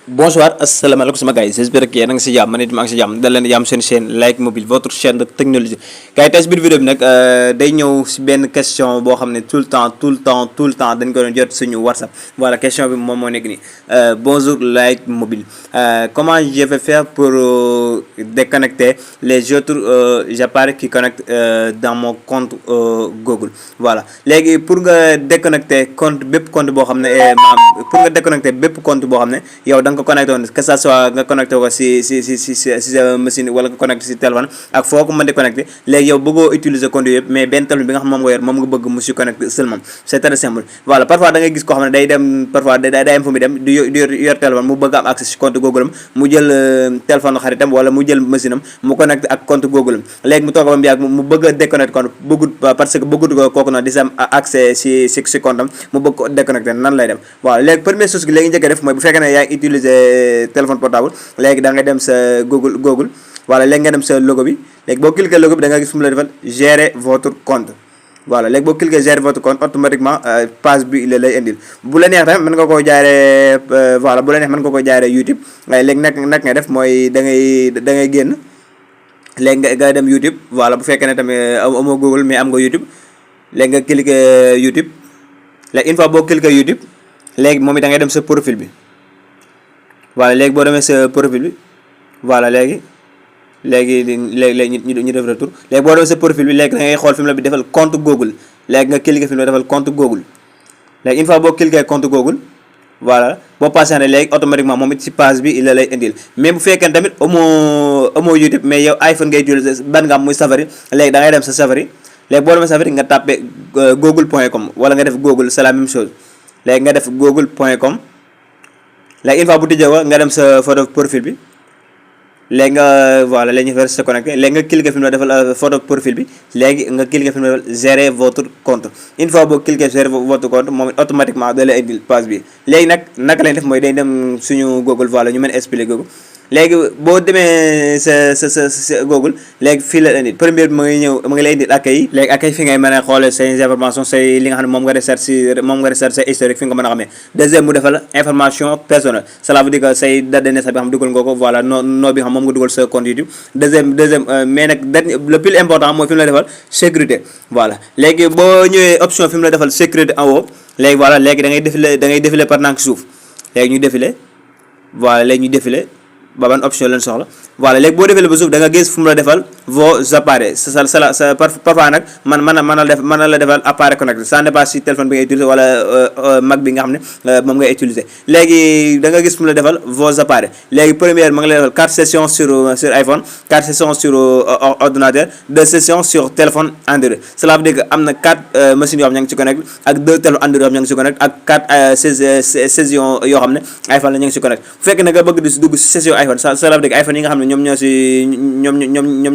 Bonsoir, asalaamaaleykum sama gars yi j'espère que yéen a ngi si jàmm man it maa ngi si jàmm dal leen jàmm seen chaîne Like Mobile votre chaîne de technologie gars yi tey si biir vidéo bi nag day ñëw si benn question boo xam ne tout le temps dañ ko doon jot suñu WhatsApp voilà question bi moom moo nekk nii bonjour Like Mobile comment je vais faire pour déconnecter les autres appareils qui connectent dans mon compte Google voilà léegi pour nga déconnecter bépp compte boo xam ne pour nga déconnecter bépp compte boo xam ne yow da nga ko connecté woon que ça soit nga connecté ko si sa machine wala nga connecté si téléphone ak foo ko mën di connecté léegi yow bëggoo utiliser compte yëpp mais benn téléphone bi nga xam moom nga yor moom nga bëgg mu si connecté seulement c'est très simple voilà parfois da ngay gis koo xam ne day dem parfois day am fu mu dem di yor téléphone mu bëgg am accès si compte Google am mu jël téléphone xaritam wala mu jël machine am mu connecté ak compte Google am léegi mu toog ba mu yàgg mu bëgg a déconnecté compte bëggut parce que bëggut ko kooku noonu di am accès si compte am mu bëgg ko déconnecté nan lay dem voilà léegi première chose gi léegi njëkk a def mooy bu fekkee ne yaa ngi utiliser téléphone portable léegi da ngay dem sa Google voilà léegi nga dem sa logo bi léegi boo cliquer logo bi da nga gis fu mu la defal gérer votre compte voilà léegi boo cliquer gérer votre compte automatiquement page bi la lay indil bu la neex tamit mën nga koo jaaree voilà bu la neex mën nga koo jaaree YouTube waaye léegi nag nga def mooy da ngay génn léegi nga dem YouTube voilà bu fekkee ne tamit amoo Google mais am nga YouTube léegi nga cliquer YouTube léegi une fois boo cliquer YouTube léegi moom it da ngay dem sa profil bi voilà léegi boo demee sa profil bi voilà léegi ñu def retour léegi boo demee sa profil bi léegi da ngay xool fi mu la bi defal compte Google léegi nga cliquer fi mu la defal compte Google léegi une fois boo cliquer compte Google voilà boo passé ne léegi automatiquement moom it ci page bi la lay indil mais bu fekkee tamit amoo YouTube mais yow iPhone ngay utiliser ban nga am muy Safari léegi da ngay dem sa Safari léegi boo demee Safari nga tapé google.com wala nga def Google c'est la même chose léegi nga def google.com léegi une fois bu tijjee ko nga dem sa photo profil bi léegi nga voilà léegi ñu fa se connecté léegi nga cliquer fi mu la defal photo profil bi léegi nga cliquer fi mu la defal gérer votre compte une fois boo cliquer gérer votre compte moom automatiquement da lay indil page bi léegi nag naka lañ def mooy day dem suñu Google voilà ñu mën expliquer ko léegi boo demee sa Google léegi fii la indi première bi ma ngi lay indi accueil léegi accueil fi ngay mën a xoole say information say li nga xam ne moom nga recherche say historique fi nga mën a xamee deuxième mu defal information personnelle cela veut dire que say date de naissance bi xam dugal nga ko voilà noo bi xam moom nga dugal sa compte YouTube deuxième mais nag le plus important mooy fi mu la defal sécurité voilà léegi boo ñëwee option fi mu la defal sécurité en haut léegi voilà léegi da ngay défiler par nank suuf léegi ñu défiler voilà léegi ñu défiler ba ban option leen soxla voilà léegi boo defee ba suuf da nga gis fu mu la defal vos appareils sa parfois nag mën na la defal appareil connecté ça dépend si téléphone bi ngay utiliser wala Mac bi nga xam ne moom ngay utiliser léegi da nga gis fu mu la defal vos appareils léegi première ma ngi lay defal 4 sessions sur iPhone 4 sessions sur ordinateur 2 sessions sur téléphone Android cela veut dire que am na 4 machines yoo xam ne ña ngi ci connecté ak 2 téléphones Android yoo xam ne ña ngi ci connecté ak 4 sessions yoo xam ne iPhone la ña ngi ci connecté bu fekkee ne nga bëgg di dugg si session iPhone ça veut dire que iPhone yi nga xam ne ñoom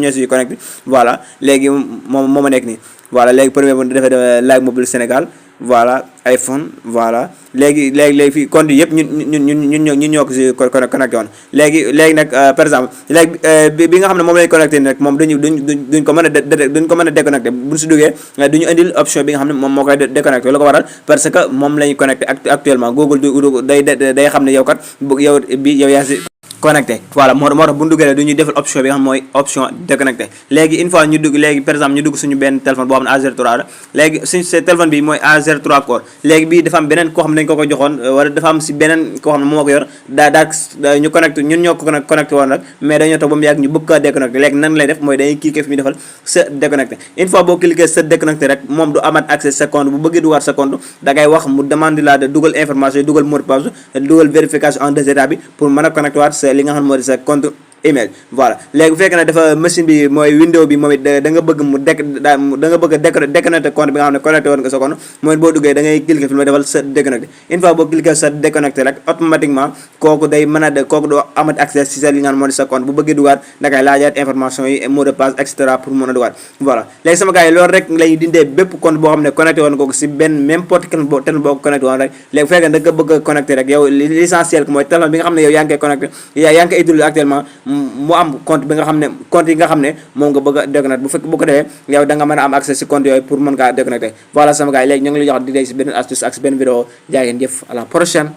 ñoo si connecté voilà léegi moom ma nekk nii voilà léegi premier bu defee Like Mobile Sénégal voilà iPhone voilà léegi fii compte yi yëpp ñun ñoo ko si connecté woon léegi nag par exemple léegi bi nga xam ne moom lay connecté nii rek moom duñ ko mën a déconnecté buñ si duggee duñu indil option bi nga xam ne moom moo koy déconnecté lu ko waral parce que moom lañuy connecté actuellement Google day xam ne yow kat yow yaa si connecté voilà moo tax bu ñu dugalee du ñuy defal option bi nga xam mooy option déconnecté léegi une fois ñu dugg léegi par exemple ñu dugg suñu benn téléphone boo xam ne A03 la léegi suñu téléphone bi mooy A03 core léegi bii dafa am beneen koo xam ne dañu ko joxoon wala dafa am si beneen koo xam ne moo ko yor ñu connecté ñun ñoo ko connecté woon rek mais dañoo toog ba mu yàgg ñu bëgg ko déconnecté léegi nan lay def mooy dañuy cliquer fi ñu defal sa déconnecté une fois boo cliquer sa déconnecté rek moom du amat accès sa compte bu bëggee dugaat sa compte da ngay wax mu demande la de dugal information yi dugal mot de passe dugal vérification en 2 étapes bi pour mën a connecté waat li nga xam ne moo di sa compte email voilà léegi bu fekkee ne dafa machine bi mooy window bi moom it da nga bëgg mu da nga bëgg a déconnecté compte bi nga xam ne connecté woon nga sa compte mooy boo duggee da ngay cliquer fi mu defal sa déconnecté une fois boo cliquer sa déconnecté rek automatiquement kooku day mën a kooku doo amat accès si sa li nga xam ne moo di sa compte bu bëggee dugaat da ngay laajaat information yi mot de passe et cetera pour mën a dugaat voilà léegi sama gars yi loolu rek lay dindee bépp compte boo xam ne connecté woon ko si benn n'importe quel téléphone boo ko connecté woon rek léegi bu fekkee da nga bëgg a connecté rek yow l'essentiel mooy téléphone bi nga xam ne yow yaa ngi koy connecté yaa ngi koy utiliser actuellement mu am compte bi nga xam ne compte yi nga xam ne moom nga bëgg a déconnecté bu ko defee yow da nga mën a am accès si compte yooyu pour mën kaa déconnecté voilà sama gars yi léegi ñu ngi lay jox di si beneen astuce ak si beneen vidéo jaay ngeen jëf à la prochaine